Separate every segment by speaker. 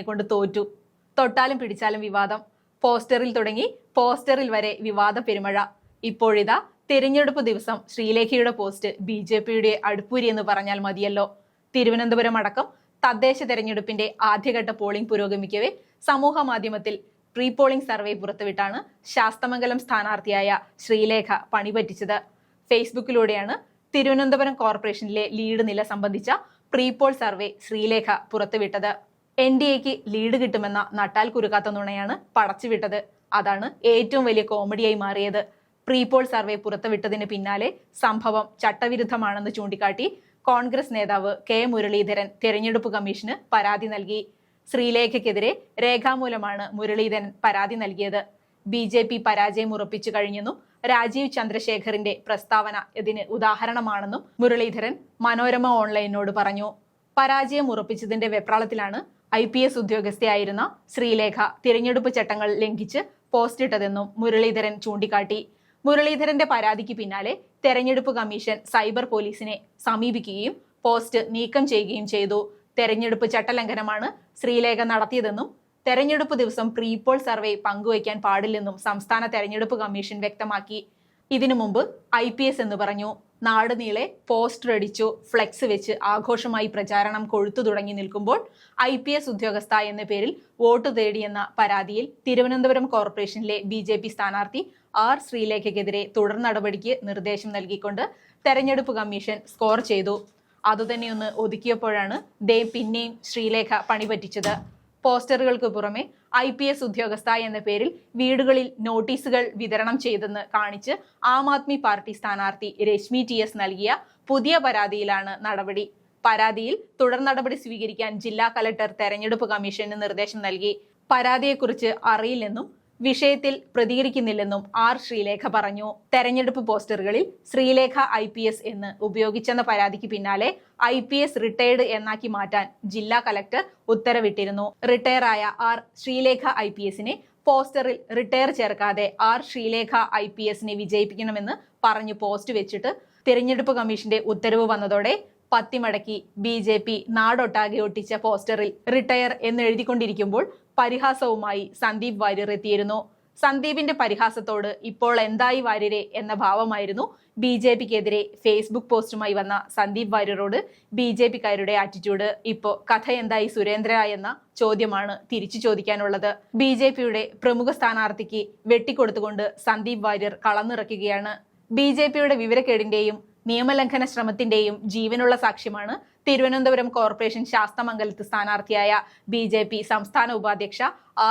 Speaker 1: കൊണ്ട് തോറ്റു. തൊട്ടാലും പിടിച്ചാലും വിവാദം. പോസ്റ്ററിൽ തുടങ്ങി പോസ്റ്ററിൽ വരെ വിവാദ പെരുമഴ. ഇപ്പോഴിതാ തിരഞ്ഞെടുപ്പ് ദിവസം ശ്രീലേഖയുടെ പോസ്റ്റ് BJPയുടെ അടുപ്പൂരി എന്ന് പറഞ്ഞാൽ മതിയല്ലോ. തിരുവനന്തപുരം അടക്കം തദ്ദേശ തെരഞ്ഞെടുപ്പിന്റെ ആദ്യഘട്ട പോളിംഗ് പുരോഗമിക്കവേ സമൂഹ മാധ്യമത്തിൽ പ്രീ പോളിംഗ് സർവേ പുറത്തുവിട്ടാണ് ശാസ്തമംഗലം സ്ഥാനാർത്ഥിയായ ശ്രീലേഖ പണിപറ്റിച്ചത്. ഫേസ്ബുക്കിലൂടെയാണ് തിരുവനന്തപുരം കോർപ്പറേഷനിലെ ലീഡ് നില സംബന്ധിച്ച പ്രീ പോൾ സർവേ ശ്രീലേഖ പുറത്തുവിട്ടത്. NDAക്ക് ലീഡ് കിട്ടുമെന്ന നട്ടാൽ കുരുക്കാത്ത നുണയാണ് പടച്ചുവിട്ടത്. അതാണ് ഏറ്റവും വലിയ കോമഡിയായി മാറിയത്. പ്രീ പോൾ സർവേ പുറത്തുവിട്ടതിന് പിന്നാലെ സംഭവം ചട്ടവിരുദ്ധമാണെന്ന് ചൂണ്ടിക്കാട്ടി കോൺഗ്രസ് നേതാവ് K മുരളീധരൻ തെരഞ്ഞെടുപ്പ് കമ്മീഷന് പരാതി നൽകി. ശ്രീലേഖയ്ക്കെതിരെ രേഖാമൂലമാണ് മുരളീധരൻ പരാതി നൽകിയത്. BJP പരാജയം ഉറപ്പിച്ചു കഴിഞ്ഞെന്നും രാജീവ് ചന്ദ്രശേഖറിന്റെ പ്രസ്താവന ഇതിന് ഉദാഹരണമാണെന്നും മുരളീധരൻ മനോരമ ഓൺലൈനോട് പറഞ്ഞു. പരാജയം ഉറപ്പിച്ചതിന്റെ വെപ്രാളത്തിലാണ് IPS ഉദ്യോഗസ്ഥയായിരുന്ന ശ്രീലേഖ തിരഞ്ഞെടുപ്പ് ചട്ടങ്ങൾ ലംഘിച്ച് പോസ്റ്റിട്ടതെന്നും മുരളീധരൻ ചൂണ്ടിക്കാട്ടി. മുരളീധരന്റെ പരാതിക്ക് പിന്നാലെ തെരഞ്ഞെടുപ്പ് കമ്മീഷൻ സൈബർ പോലീസിനെ സമീപിക്കുകയും പോസ്റ്റ് നീക്കം ചെയ്യുകയും ചെയ്തു. തെരഞ്ഞെടുപ്പ് ചട്ടലംഘനമാണ് ശ്രീലേഖ നടത്തിയതെന്നും തെരഞ്ഞെടുപ്പ് ദിവസം പ്രീ പോൾ സർവേ പങ്കുവയ്ക്കാൻ പാടില്ലെന്നും സംസ്ഥാന തെരഞ്ഞെടുപ്പ് കമ്മീഷൻ വ്യക്തമാക്കി. ഇതിനു മുമ്പ് IPS എന്ന് പറഞ്ഞു. നാട് നീളെ പോസ്റ്റർ അടിച്ചു, ഫ്ലെക്സ് വെച്ച് ആഘോഷമായി പ്രചാരണം കൊഴുത്തു തുടങ്ങി നിൽക്കുമ്പോൾ IPS ഉദ്യോഗസ്ഥ എന്ന പേരിൽ വോട്ട് തേടിയെന്ന പരാതിയിൽ തിരുവനന്തപുരം കോർപ്പറേഷനിലെ BJP സ്ഥാനാർത്ഥി R ശ്രീലേഖയ്ക്കെതിരെ തുടർ നടപടിക്ക് നിർദ്ദേശം നൽകിക്കൊണ്ട് തെരഞ്ഞെടുപ്പ് കമ്മീഷൻ സ്കോർ ചെയ്തു. അതുതന്നെയൊന്ന് ഒതുക്കിയപ്പോഴാണ് പിന്നെയും ശ്രീലേഖ പണിപറ്റിച്ചത്. പോസ്റ്ററുകൾക്ക് പുറമെ IPS ഉദ്യോഗസ്ഥ എന്ന പേരിൽ വീടുകളിൽ നോട്ടീസുകൾ വിതരണം ചെയ്തെന്ന് കാണിച്ച് ആം ആദ്മി പാർട്ടി സ്ഥാനാർത്ഥി രശ്മി TS നൽകിയ പുതിയ പരാതിയിലാണ് നടപടി. പരാതിയിൽ തുടർ നടപടി സ്വീകരിക്കാൻ ജില്ലാ കലക്ടർ തെരഞ്ഞെടുപ്പ് കമ്മീഷന് നിർദ്ദേശം നൽകി. പരാതിയെക്കുറിച്ച് അറിയില്ലെന്നും വിഷയത്തിൽ പ്രതികരിക്കുന്നില്ലെന്നും R ശ്രീലേഖ പറഞ്ഞു. തെരഞ്ഞെടുപ്പ് പോസ്റ്ററുകളിൽ ശ്രീലേഖ IPS എന്ന് ഉപയോഗിച്ചെന്ന പരാതിക്ക് പിന്നാലെ IPS റിട്ടയർഡ് എന്നാക്കി മാറ്റാൻ ജില്ലാ കലക്ടർ ഉത്തരവിട്ടിരുന്നു. റിട്ടയറായ R ശ്രീലേഖ IPSനെ പോസ്റ്ററിൽ റിട്ടയർ ചേർക്കാതെ R ശ്രീലേഖ IPSനെ വിജയിപ്പിക്കണമെന്ന് പറഞ്ഞു പോസ്റ്റ് വെച്ചിട്ട് തിരഞ്ഞെടുപ്പ് കമ്മീഷന്റെ ഉത്തരവ് വന്നതോടെ പത്തിമടക്കി BJP നാടൊട്ടാകെ ഒട്ടിച്ച പോസ്റ്ററിൽ റിട്ടയർ എന്ന് എഴുതിക്കൊണ്ടിരിക്കുമ്പോൾ പരിഹാസവുമായി സന്ദീപ് വാര്യർ എത്തിയിരുന്നു. സന്ദീപിന്റെ പരിഹാസത്തോട് ഇപ്പോൾ എന്തായി വാര്യരെ എന്ന ഭാവമായിരുന്നു BJPക്കെതിരെ ഫേസ്ബുക്ക് പോസ്റ്റുമായി വന്ന സന്ദീപ് വാര്യരോട് BJPക്കാരുടെ ആറ്റിറ്റ്യൂഡ്. ഇപ്പോ കഥ എന്തായി സുരേന്ദ്ര എന്ന ചോദ്യമാണ് തിരിച്ചു ചോദിക്കാനുള്ളത്. BJPയുടെ പ്രമുഖ സ്ഥാനാർത്ഥിക്ക് വെട്ടിക്കൊടുത്തുകൊണ്ട് സന്ദീപ് വാര്യർ കളന്നിറക്കുകയാണ്. BJPയുടെ വിവരക്കേടിന്റെയും നിയമലംഘന ശ്രമത്തിന്റെയും ജീവനുള്ള സാക്ഷ്യമാണ് തിരുവനന്തപുരം കോർപ്പറേഷൻ ശാസ്തമംഗലത്ത് സ്ഥാനാർത്ഥിയായ BJP സംസ്ഥാന ഉപാധ്യക്ഷ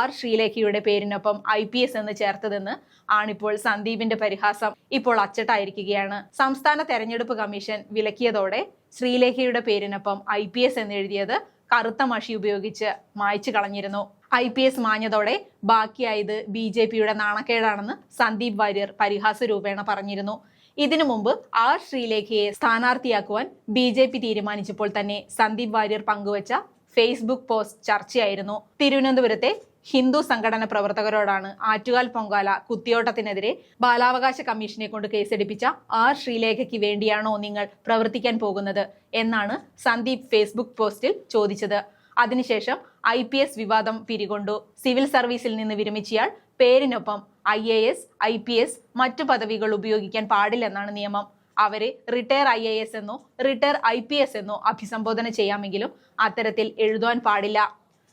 Speaker 1: R ശ്രീലേഖയുടെ പേരിനൊപ്പം IPS എന്ന് ചേർത്തതെന്ന് ആണിപ്പോൾ സന്ദീപിന്റെ പരിഹാസം ഇപ്പോൾ അച്ചട്ടായിരിക്കുകയാണ്. സംസ്ഥാന തെരഞ്ഞെടുപ്പ് കമ്മീഷൻ വിലക്കിയതോടെ ശ്രീലേഖയുടെ പേരിനൊപ്പം IPS എന്ന് എഴുതിയത് കറുത്ത മഷി ഉപയോഗിച്ച് മായ്ച്ചു കളഞ്ഞിരുന്നു. IPS മാഞ്ഞതോടെ ബാക്കിയായത് BJPയുടെ നാണക്കേടാണെന്ന് സന്ദീപ് വാര്യർ പരിഹാസ രൂപേണ പറഞ്ഞിരുന്നു. ഇതിനു മുമ്പ് R ശ്രീലേഖയെ സ്ഥാനാർത്ഥിയാക്കുവാൻ BJP തീരുമാനിച്ചപ്പോൾ തന്നെ സന്ദീപ് വാര്യർ പങ്കുവച്ച ഫേസ്ബുക്ക് പോസ്റ്റ് ചർച്ചയായിരുന്നു. തിരുവനന്തപുരത്തെ ഹിന്ദു സംഘടന പ്രവർത്തകരോടാണ് ആറ്റുകാൽ പൊങ്കാല കുത്തിയോട്ടത്തിനെതിരെ ബാലാവകാശ കമ്മീഷനെ കൊണ്ട് കേസെടുപ്പിച്ച R ശ്രീലേഖയ്ക്ക് വേണ്ടിയാണോ നിങ്ങൾ പ്രവർത്തിക്കാൻ പോകുന്നത് എന്നാണ് സന്ദീപ് ഫേസ്ബുക്ക് പോസ്റ്റിൽ ചോദിച്ചത്. അതിനുശേഷം IPS വിവാദം പിരികൊണ്ടു. സിവിൽ സർവീസിൽ നിന്ന് വിരമിച്ചയാൾ പേരിനൊപ്പം IAS, IPS മറ്റു പദവികൾ ഉപയോഗിക്കാൻ പാടില്ലെന്നാണ് നിയമം. അവരെ റിട്ടയർ IAS എന്നോ റിട്ടയർ IPS എന്നോ അഭിസംബോധന ചെയ്യാമെങ്കിലും അത്തരത്തിൽ എഴുതാൻ പാടില്ല.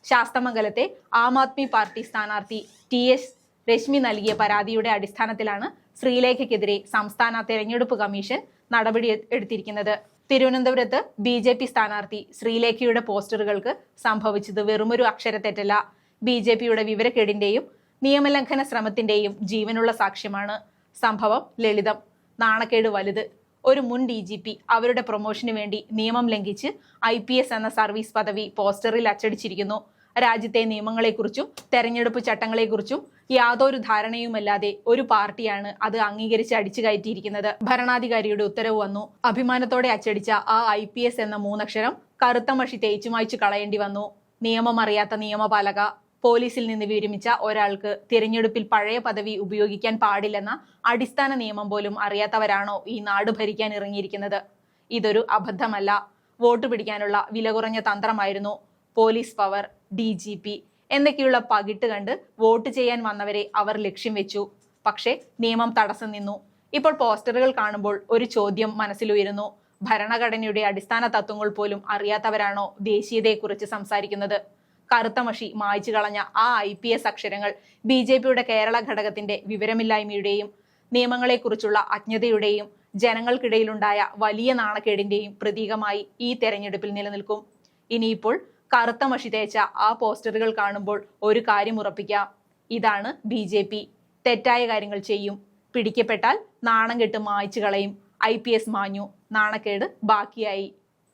Speaker 1: ശാസ്തമംഗലത്തെ ആം ആദ്മി പാർട്ടി സ്ഥാനാർത്ഥി TS രശ്മി നൽകിയ പരാതിയുടെ അടിസ്ഥാനത്തിലാണ് ശ്രീലേഖയ്ക്കെതിരെ സംസ്ഥാന തെരഞ്ഞെടുപ്പ് കമ്മീഷൻ നടപടി എടുത്തിരിക്കുന്നത്. തിരുവനന്തപുരത്ത് BJP സ്ഥാനാർത്ഥി ശ്രീലേഖയുടെ പോസ്റ്ററുകൾക്ക് സംഭവിച്ചത് വെറുമൊരു അക്ഷരത്തെറ്റല്ല, BJPയുടെ വിവരക്കേടിന്റെയും നിയമലംഘന ശ്രമത്തിന്റെയും ജീവനുള്ള സാക്ഷ്യമാണ്. സംഭവം ലളിതം, നാണക്കേട് വലുത്. ഒരു മുൻ DGP അവരുടെ പ്രൊമോഷന് വേണ്ടി നിയമം ലംഘിച്ച് IPS എന്ന സർവീസ് പദവി പോസ്റ്ററിൽ അച്ചടിച്ചിരിക്കുന്നു. രാജ്യത്തെ നിയമങ്ങളെക്കുറിച്ചും തെരഞ്ഞെടുപ്പ് ചട്ടങ്ങളെക്കുറിച്ചും യാതൊരു ധാരണയുമല്ലാതെ ഒരു പാർട്ടിയാണ് അത് അംഗീകരിച്ച് അടിച്ചു കയറ്റിയിരിക്കുന്നത്. ഭരണാധികാരിയുടെ ഉത്തരവ് വന്നു. അഭിമാനത്തോടെ അച്ചടിച്ച ആ IPS എന്ന മൂന്നക്ഷരം കറുത്ത മഷി തേച്ചു മായ്ച്ചു കളയേണ്ടി വന്നു. നിയമം അറിയാത്ത നിയമപാലക. പോലീസിൽ നിന്ന് വിരമിച്ച ഒരാൾക്ക് തിരഞ്ഞെടുപ്പിൽ പഴയ പദവി ഉപയോഗിക്കാൻ പാടില്ലെന്ന അടിസ്ഥാന നിയമം പോലും അറിയാത്തവരാണോ ഈ നാട് ഭരിക്കാൻ ഇറങ്ങിയിരിക്കുന്നത്? ഇതൊരു അബദ്ധമല്ല, വോട്ട് പിടിക്കാനുള്ള വില കുറഞ്ഞ തന്ത്രമായിരുന്നു. പോലീസ് പവർ, DGP എന്നൊക്കെയുള്ള പകിട്ട് കണ്ട് വോട്ട് ചെയ്യാൻ വന്നവരെ അവർ ലക്ഷ്യം വെച്ചു. പക്ഷേ നിയമം തടസ്സം നിന്നു. ഇപ്പോൾ പോസ്റ്ററുകൾ കാണുമ്പോൾ ഒരു ചോദ്യം മനസ്സിലുയരുന്നു. ഭരണഘടനയുടെ അടിസ്ഥാന തത്വങ്ങൾ പോലും അറിയാത്തവരാണോ ദേശീയതയെക്കുറിച്ച് സംസാരിക്കുന്നത്? കറുത്ത മഷി മായ്ച്ചു കളഞ്ഞ ആ IPS അക്ഷരങ്ങൾ BJPയുടെ കേരള ഘടകത്തിന്റെ വിവരമില്ലായ്മയുടെയും നിയമങ്ങളെക്കുറിച്ചുള്ള അജ്ഞതയുടെയും ജനങ്ങൾക്കിടയിലുണ്ടായ വലിയ നാണക്കേടിന്റെയും പ്രതീകമായി ഈ തെരഞ്ഞെടുപ്പിൽ നിലനിൽക്കും. ഇനിയിപ്പോൾ കറുത്ത മഷി തേച്ച ആ പോസ്റ്ററുകൾ കാണുമ്പോൾ ഒരു കാര്യം ഉറപ്പിക്കാം, ഇതാണ് BJP. തെറ്റായ കാര്യങ്ങൾ ചെയ്യും, പിടിക്കപ്പെട്ടാൽ നാണം കെട്ട് മായ്ച്ചു കളയും. IPS മാഞ്ഞു, നാണക്കേട് ബാക്കിയായി.